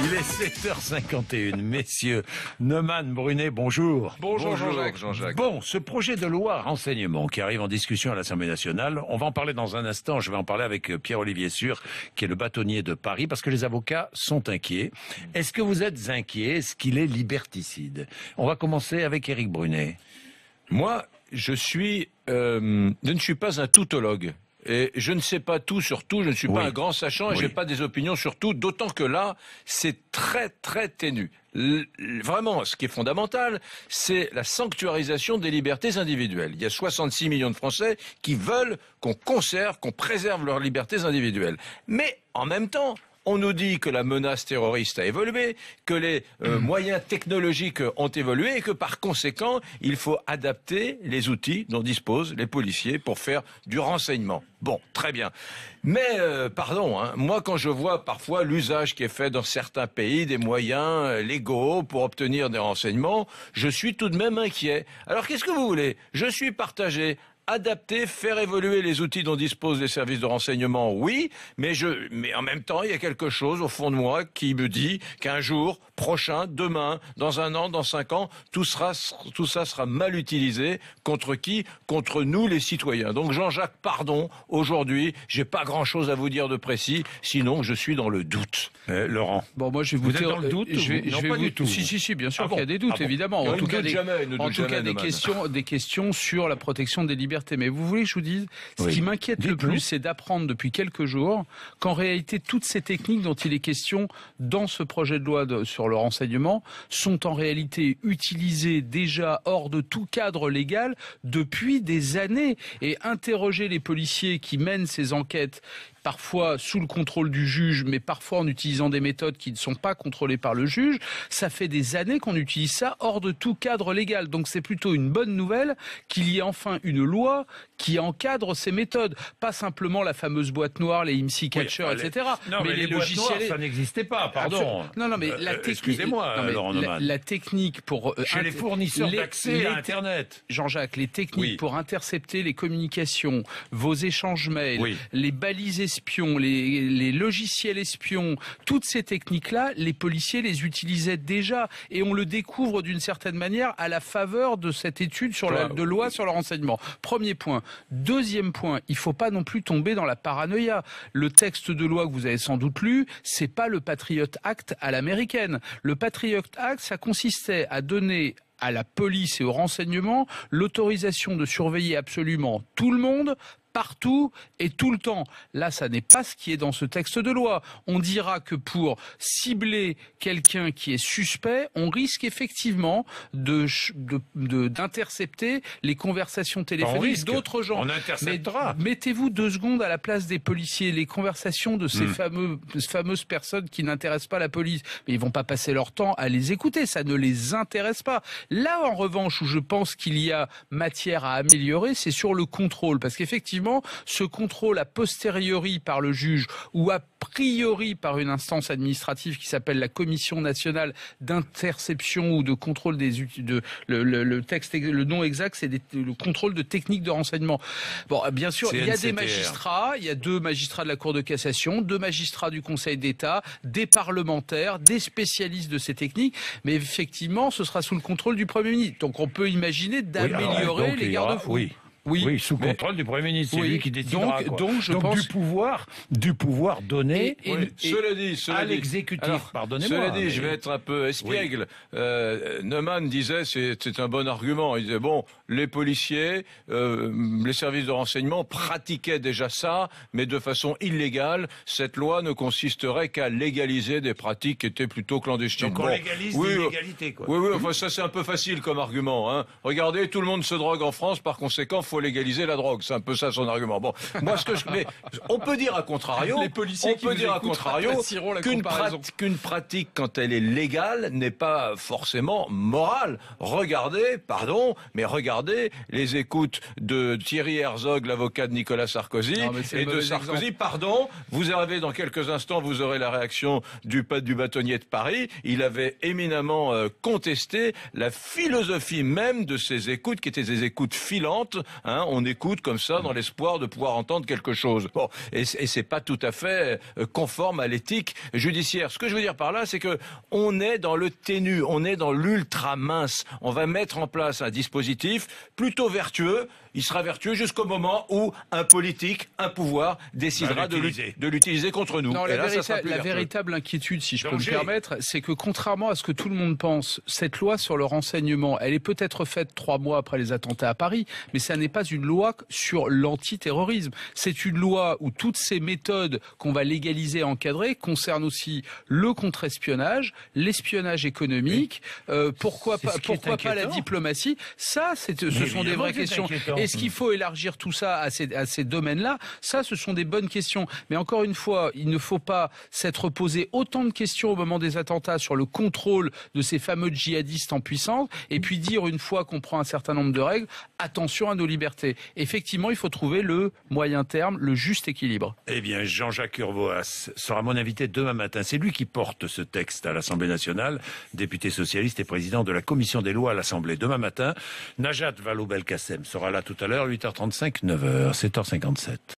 Il est 7h51, messieurs. Neumann, Brunet, bonjour. Bonjour Jean-Jacques. Bon, ce projet de loi renseignement qui arrive en discussion à l'Assemblée nationale, on va en parler dans un instant. Je vais en parler avec Pierre-Olivier Sûr, qui est le bâtonnier de Paris, parce que les avocats sont inquiets. Est-ce que vous êtes inquiets? Est-ce qu'il est liberticide? On va commencer avec Éric Brunet. Moi, je ne suis pas un toutologue. Et je ne sais pas tout sur tout, je ne suis pas un grand sachant et j'ai pas des opinions sur tout, d'autant que là, c'est très très ténu. Vraiment, ce qui est fondamental, c'est la sanctuarisation des libertés individuelles. Il y a 66 millions de Français qui veulent qu'on conserve, qu'on préserve leurs libertés individuelles. Mais en même temps, on nous dit que la menace terroriste a évolué, que les moyens technologiques ont évolué et que par conséquent, il faut adapter les outils dont disposent les policiers pour faire du renseignement. Bon, très bien. Mais, moi quand je vois parfois l'usage qui est fait dans certains pays des moyens légaux pour obtenir des renseignements, je suis tout de même inquiet. Alors qu'est-ce que vous voulez? Je suis partagé. Adapter, faire évoluer les outils dont disposent les services de renseignement, oui, mais en même temps, il y a quelque chose au fond de moi qui me dit qu'un jour prochain, demain, dans un an, dans 5 ans, tout ça sera mal utilisé. Contre qui? Contre nous, les citoyens. Donc Jean-Jacques, pardon, aujourd'hui, j'ai pas grand-chose à vous dire de précis, sinon je suis dans le doute. Laurent. Bon, moi, je vais vous êtes dans le doute? Non, pas du tout. Si, bien sûr qu'il y a des doutes, évidemment. En tout cas, des questions sur la protection des libertés. Mais vous voulez que je vous dise, ce qui m'inquiète le plus, c'est d'apprendre depuis quelques jours qu'en réalité, toutes ces techniques dont il est question dans ce projet de loi sur le renseignement sont en réalité utilisées déjà hors de tout cadre légal depuis des années. Et interroger les policiers qui mènent ces enquêtes, parfois sous le contrôle du juge, mais parfois en utilisant des méthodes qui ne sont pas contrôlées par le juge, ça fait des années qu'on utilise ça hors de tout cadre légal. Donc c'est plutôt une bonne nouvelle qu'il y ait enfin une loi qui encadre ces méthodes. Pas simplement la fameuse boîte noire, les IMSI catchers, etc. Non, mais les logiciels, ça n'existait pas, pardon. Non, mais la technique... Excusez-moi, Laurent Neumann. La technique pour... Chez les fournisseurs d'accès à Internet. Jean-Jacques, les techniques pour intercepter les communications, vos échanges mails, les balises espions, les logiciels espions, toutes ces techniques-là, les policiers les utilisaient déjà. Et on le découvre d'une certaine manière à la faveur de cette étude de loi sur le renseignement. Premier point. Deuxième point, il faut pas non plus tomber dans la paranoïa. Le texte de loi que vous avez sans doute lu, c'est pas le Patriot Act à l'américaine. Le Patriot Act, ça consistait à donner à la police et au renseignement l'autorisation de surveiller absolument tout le monde, partout et tout le temps. Là, ça n'est pas ce qui est dans ce texte de loi. On dira que pour cibler quelqu'un qui est suspect, on risque effectivement d'intercepter les conversations téléphoniques d'autres gens. On interceptera. Mais mettez-vous 2 secondes à la place des policiers. Les conversations de ces fameuses personnes qui n'intéressent pas la police, mais ils vont pas passer leur temps à les écouter. Ça ne les intéresse pas. Là, en revanche, où je pense qu'il y a matière à améliorer, c'est sur le contrôle. Parce qu'effectivement, ce contrôle a posteriori par le juge ou a priori par une instance administrative qui s'appelle la Commission nationale d'interception ou de contrôle des le texte, le nom exact, c'est le contrôle de techniques de renseignement. Bon, bien sûr, il y a des magistrats, il y a 2 magistrats de la Cour de cassation, 2 magistrats du Conseil d'État, des parlementaires, des spécialistes de ces techniques, mais effectivement, ce sera sous le contrôle du Premier ministre. Donc on peut imaginer d'améliorer les garde-fous. Oui, sous contrôle du Premier ministre, c'est lui qui décidera. Donc je pense du pouvoir donné cela dit, à l'exécutif. Pardonnez-moi. Cela dit, je vais être un peu espiègle. Neumann disait, c'est un bon argument. Il disait les policiers, les services de renseignement pratiquaient déjà ça, mais de façon illégale. Cette loi ne consisterait qu'à légaliser des pratiques qui étaient plutôt clandestines. Donc on légalise l'illégalité, quoi. Oui, enfin ça c'est un peu facile comme argument. Hein. Regardez, tout le monde se drogue en France, par conséquent, faut légaliser la drogue. C'est un peu ça son argument. Bon, moi mais on peut dire à contrario, les policiers qu'une pratique quand elle est légale n'est pas forcément morale. Regardez les écoutes de Thierry Herzog, l'avocat de Nicolas Sarkozy, et de Sarkozy. Vous arrivez dans quelques instants, vous aurez la réaction du bâtonnier de Paris. Il avait éminemment contesté la philosophie même de ces écoutes, qui étaient des écoutes filantes, hein, on écoute comme ça dans l'espoir de pouvoir entendre quelque chose. Bon, et c'est pas tout à fait conforme à l'éthique judiciaire. Ce que je veux dire par là, c'est que on est dans le ténu, on est dans l'ultra mince. On va mettre en place un dispositif plutôt vertueux. Il sera vertueux jusqu'au moment où un politique, un pouvoir décidera de l'utiliser contre nous. Non, et la véritable inquiétude, si je peux me permettre, c'est que contrairement à ce que tout le monde pense, cette loi sur le renseignement, elle est peut-être faite 3 mois après les attentats à Paris, mais ça n'est pas une loi sur l'antiterrorisme. C'est une loi où toutes ces méthodes qu'on va légaliser et encadrer concernent aussi le contre-espionnage, l'espionnage économique, pourquoi pas la diplomatie. Ça, ce sont des vraies questions. Est-ce qu'il faut élargir tout ça à ces domaines-là? Ça, ce sont des bonnes questions. Mais encore une fois, il ne faut pas s'être posé autant de questions au moment des attentats sur le contrôle de ces fameux djihadistes en puissance, et puis dire une fois qu'on prend un certain nombre de règles, attention à nos libertés. Effectivement, il faut trouver le moyen terme, le juste équilibre. Eh bien, Jean-Jacques Urvoas sera mon invité demain matin. C'est lui qui porte ce texte à l'Assemblée nationale, député socialiste et président de la commission des lois à l'Assemblée. Demain matin, Najat Vallaud-Belkacem sera là tout à l'heure, 8h35, 9h, 7h57.